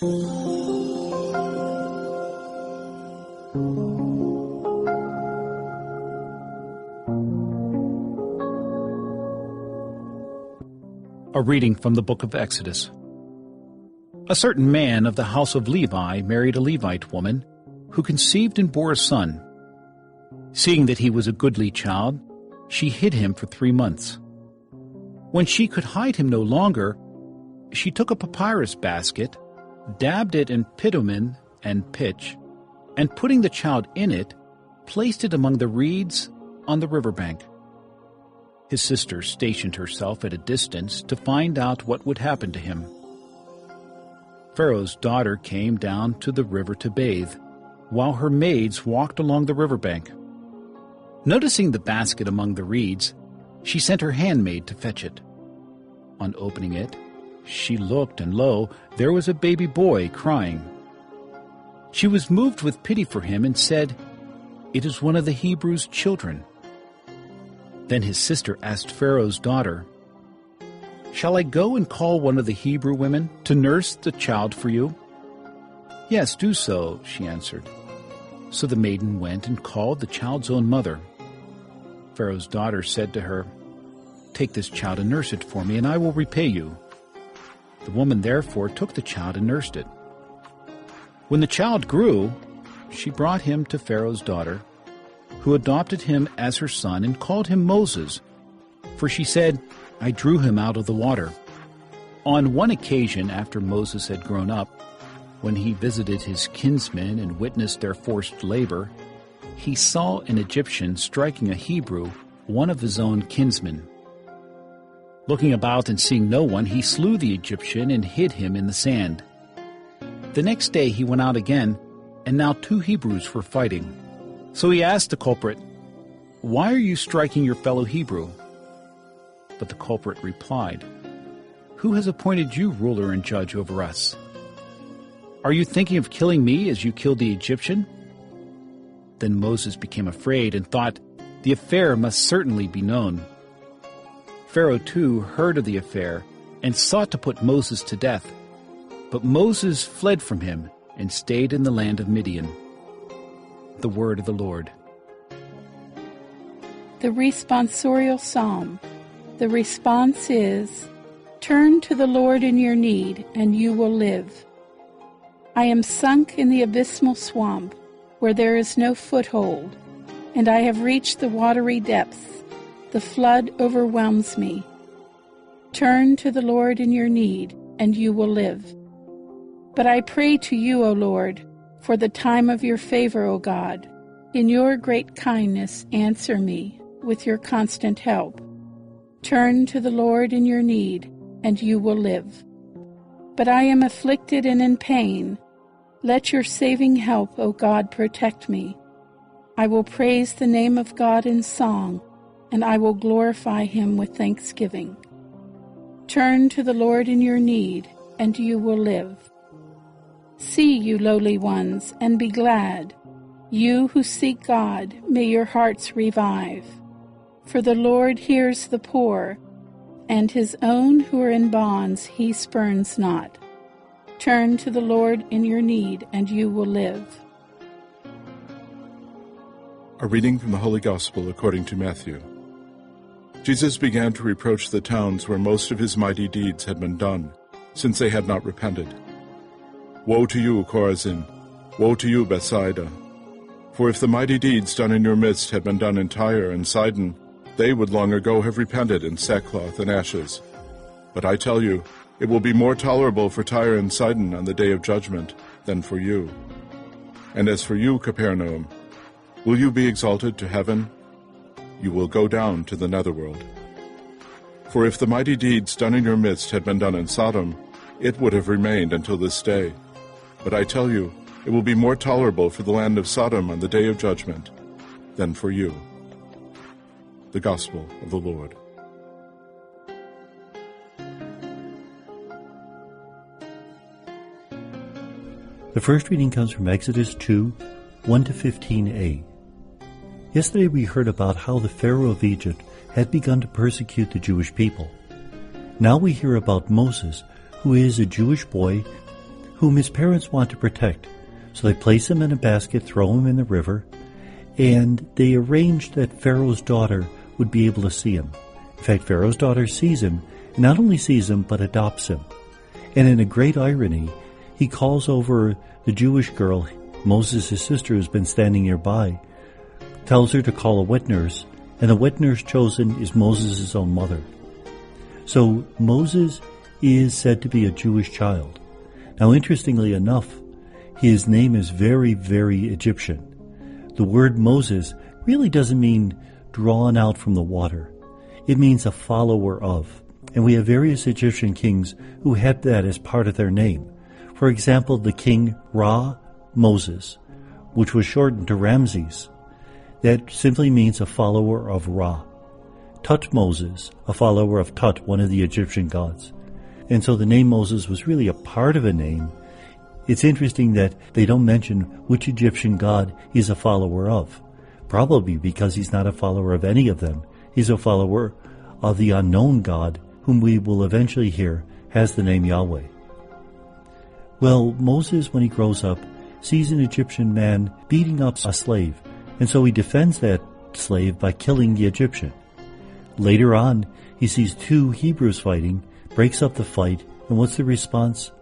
A reading from the book of Exodus. A certain man of the house of Levi married a Levite woman, who conceived and bore a son. Seeing that he was a goodly child, she hid him for 3 months. When she could hide him no longer, she took a papyrus basket, dabbed it in bitumen and pitch, and putting the child in it, placed it among the reeds on the riverbank. His sister stationed herself at a distance to find out what would happen to him. Pharaoh's daughter came down to the river to bathe, while her maids walked along the riverbank. Noticing the basket among the reeds, she sent her handmaid to fetch it. On opening it, she looked, and lo, there was a baby boy crying. She was moved with pity for him and said, "It is one of the Hebrews' children." Then his sister asked Pharaoh's daughter, "Shall I go and call one of the Hebrew women to nurse the child for you?" "Yes, do so," she answered. So the maiden went and called the child's own mother. Pharaoh's daughter said to her, "Take this child and nurse it for me, and I will repay you." The woman therefore took the child and nursed it. When the child grew, she brought him to Pharaoh's daughter, who adopted him as her son and called him Moses, for she said, "I drew him out of the water." On one occasion after Moses had grown up, when he visited his kinsmen and witnessed their forced labor, he saw an Egyptian striking a Hebrew, one of his own kinsmen. Looking about and seeing no one, he slew the Egyptian and hid him in the sand. The next day he went out again, and now 2 Hebrews were fighting. So he asked the culprit, "Why are you striking your fellow Hebrew?" But the culprit replied, "Who has appointed you ruler and judge over us? Are you thinking of killing me as you killed the Egyptian?" Then Moses became afraid and thought, "The affair must certainly be known." Pharaoh too heard of the affair and sought to put Moses to death. But Moses fled from him and stayed in the land of Midian. The word of the Lord. The responsorial psalm. The response is, "Turn to the Lord in your need, and you will live." I am sunk in the abysmal swamp, where there is no foothold, and I have reached the watery depths. The flood overwhelms me. Turn to the Lord in your need, and you will live. But I pray to you, O Lord, for the time of your favor, O God. In your great kindness answer me with your constant help. Turn to the Lord in your need, and you will live. But I am afflicted and in pain. Let your saving help, O God, protect me. I will praise the name of God in song, and I will glorify him with thanksgiving. Turn to the Lord in your need, and you will live. See, you lowly ones, and be glad. You who seek God, may your hearts revive. For the Lord hears the poor, and his own who are in bonds he spurns not. Turn to the Lord in your need, and you will live. A reading from the Holy Gospel according to Matthew. Jesus began to reproach the towns where most of his mighty deeds had been done, since they had not repented. Woe to you, Chorazin! Woe to you, Bethsaida! For if the mighty deeds done in your midst had been done in Tyre and Sidon, they would long ago have repented in sackcloth and ashes. But I tell you, it will be more tolerable for Tyre and Sidon on the day of judgment than for you. And as for you, Capernaum, will you be exalted to heaven? You will go down to the netherworld. For if the mighty deeds done in your midst had been done in Sodom, it would have remained until this day. But I tell you, it will be more tolerable for the land of Sodom on the day of judgment than for you. The Gospel of the Lord. The first reading comes from Exodus 2, 1-15a. Yesterday we heard about how the Pharaoh of Egypt had begun to persecute the Jewish people. Now we hear about Moses, who is a Jewish boy whom his parents want to protect. So they place him in a basket, throw him in the river, and they arrange that Pharaoh's daughter would be able to see him. In fact, Pharaoh's daughter sees him, and not only sees him, but adopts him. And in a great irony, he calls over the Jewish girl, Moses' his sister, who's been standing nearby, tells her to call a wet nurse, and the wet nurse chosen is Moses' own mother. So Moses is said to be a Jewish child. Now, interestingly enough, his name is very, very Egyptian. The word Moses really doesn't mean drawn out from the water. It means a follower of. And we have various Egyptian kings who had that as part of their name. For example, the king Ra Moses, which was shortened to Ramses. That simply means a follower of Ra. Tut Moses, a follower of Tut, one of the Egyptian gods. And so the name Moses was really a part of a name. It's interesting that they don't mention which Egyptian god he's a follower of. Probably because he's not a follower of any of them. He's a follower of the unknown God, whom we will eventually hear has the name Yahweh. Well, Moses, when he grows up, sees an Egyptian man beating up a slave, and so he defends that slave by killing the Egyptian. Later on, he sees two Hebrews fighting, breaks up the fight, and what's the response?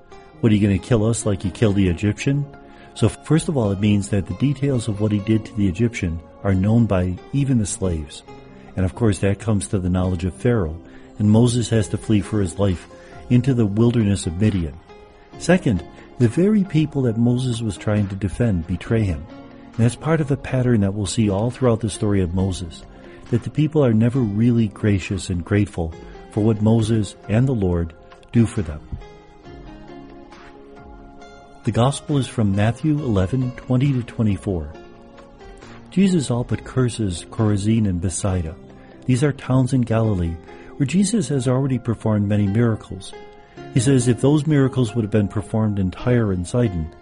What, are you going to kill us like you killed the Egyptian? So first of all, it means that the details of what he did to the Egyptian are known by even the slaves. And of course that comes to the knowledge of Pharaoh, and Moses has to flee for his life into the wilderness of Midian. Second, the very people that Moses was trying to defend betray him. And that's part of a pattern that we'll see all throughout the story of Moses, that the people are never really gracious and grateful for what Moses and the Lord do for them. The Gospel is from Matthew 11:20-24. Jesus all but curses Chorazin and Bethsaida. These are towns in Galilee where Jesus has already performed many miracles. He says if those miracles would have been performed in Tyre and Sidon,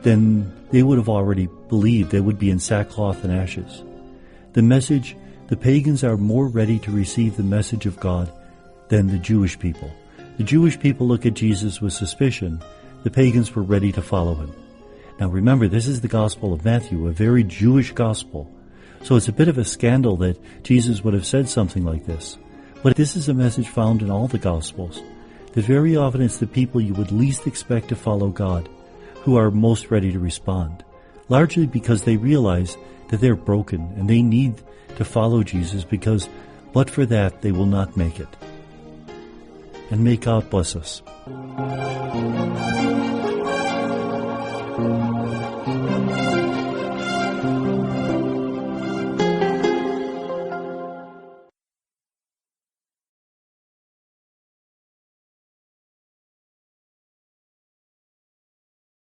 then they would have already believed. They would be in sackcloth and ashes. The pagans are more ready to receive the message of God than the Jewish people. The Jewish people look at Jesus with suspicion. The pagans were ready to follow him. Now remember, this is the Gospel of Matthew, a very Jewish gospel. So it's a bit of a scandal that Jesus would have said something like this. But this is a message found in all the Gospels, that very often it's the people you would least expect to follow God who are most ready to respond, largely because they realize that they're broken and they need to follow Jesus because but for that they will not make it. And may God bless us.